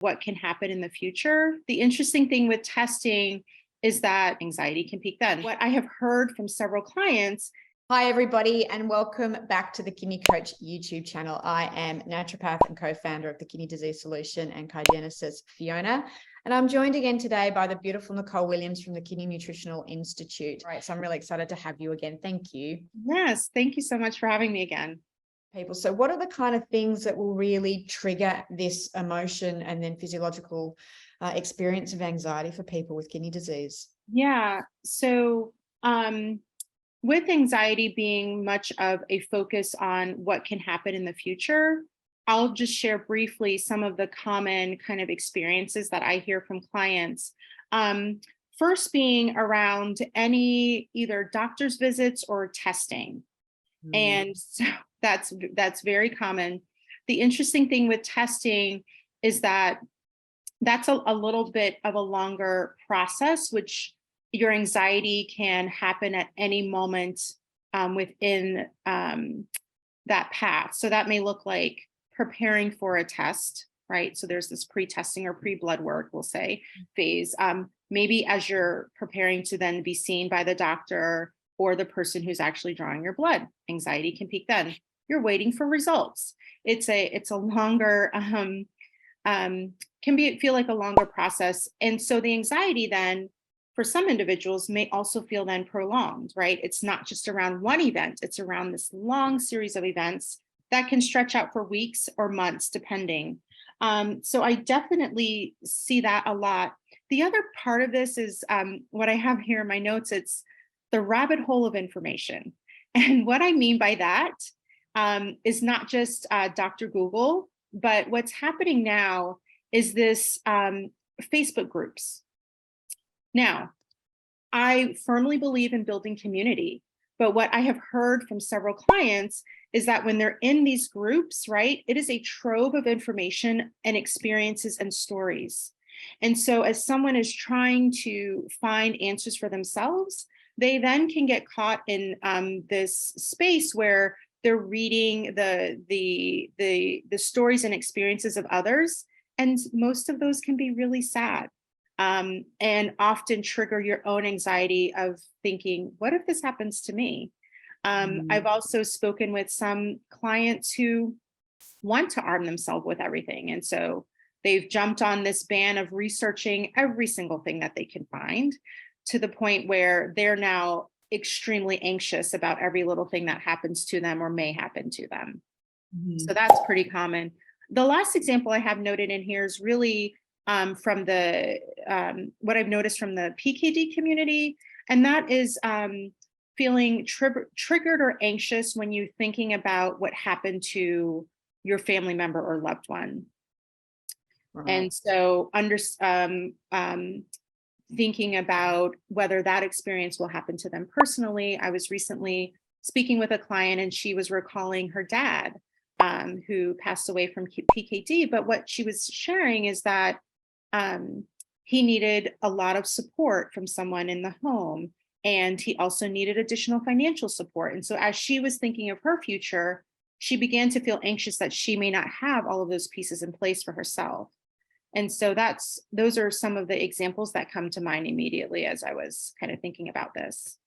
what can happen in the future. The interesting thing with testing is that anxiety can peak then. What I have heard from several clients. Hi, everybody, and welcome back to the Kidney Coach YouTube channel. I am naturopath and co-founder of the Kidney Disease Solution and Cardiologist Fiona, and I'm joined again today by the beautiful Nicole Williams from the Kidney Nutritional Institute. All right, so I'm really excited to have you again. Thank you. Yes, thank you so much for having me again. People. So what are the kind of things that will really trigger this emotion and then physiological experience of anxiety for people with kidney disease? Yeah, so with anxiety being much of a focus on what can happen in the future, I'll just share briefly some of the common kind of experiences that I hear from clients. First being around any either doctor's visits or testing. And so that's very common. The interesting thing with testing is that that's a little bit of a longer process, which your anxiety can happen at any moment within that path. So that may look like preparing for a test, right? So there's this pre-testing or pre-blood work, we'll say, phase. Maybe as you're preparing to then be seen by the doctor or the person who's actually drawing your blood, anxiety can peak then. You're waiting for results. It's a longer, feel like a longer process. And so the anxiety then, for some individuals, may also feel then prolonged, right? It's not just around one event, it's around this long series of events that can stretch out for weeks or months, depending. So I definitely see that a lot. The other part of this is what I have here in my notes, it's the rabbit hole of information. And what I mean by that is not just Dr. Google, but what's happening now is this Facebook groups. Now, I firmly believe in building community, but what I have heard from several clients is that when they're in these groups, right, it is a trove of information and experiences and stories. And so as someone is trying to find answers for themselves, they then can get caught in this space where they're reading the stories and experiences of others. And most of those can be really sad. And often trigger your own anxiety of thinking, what if this happens to me? I've also spoken with some clients who want to arm themselves with everything. And so they've jumped on this ban of researching every single thing that they can find, to the point where they're now extremely anxious about every little thing that happens to them or may happen to them. So that's pretty common. The last example I have noted in here is really from the what I've noticed from the PKD community, and that is feeling triggered or anxious when you're thinking about what happened to your family member or loved one. And so thinking about whether that experience will happen to them personally. I was recently speaking with a client and she was recalling her dad who passed away from PKD, but what she was sharing is that he needed a lot of support from someone in the home, and he also needed additional financial support. And so as she was thinking of her future, she began to feel anxious that she may not have all of those pieces in place for herself. And so those are some of the examples that come to mind immediately as I was kind of thinking about this.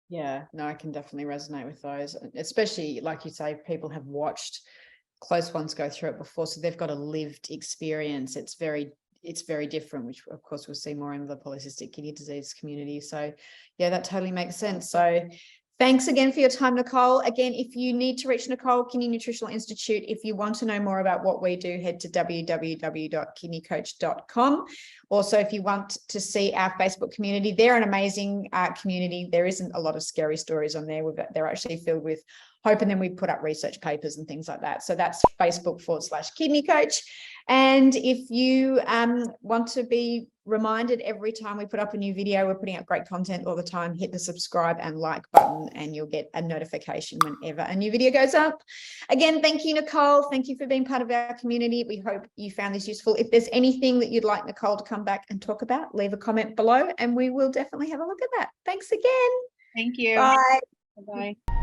Yeah, no, I can definitely resonate with those, especially like you say, people have watched close ones go through it before, so they've got a lived experience. It's very different, which of course we'll see more in the polycystic kidney disease community. So yeah, that totally makes sense. So thanks again for your time, Nicole. Again, if you need to reach Nicole, Kidney Nutritional Institute, if you want to know more about what we do, head to www.kidneycoach.com. Also, if you want to see our Facebook community, they're an amazing community. There isn't a lot of scary stories on there. They're actually filled with hope, and then we put up research papers and things like that. So that's Facebook.com/Kidney Coach. And if you want to be reminded every time we put up a new video, we're putting up great content all the time, hit the subscribe and like button and you'll get a notification whenever a new video goes up. Again, thank you, Nicole. Thank you for being part of our community. We hope you found this useful. If there's anything that you'd like Nicole to come back and talk about, leave a comment below and we will definitely have a look at that. Thanks again. Thank you. Bye. Bye-bye.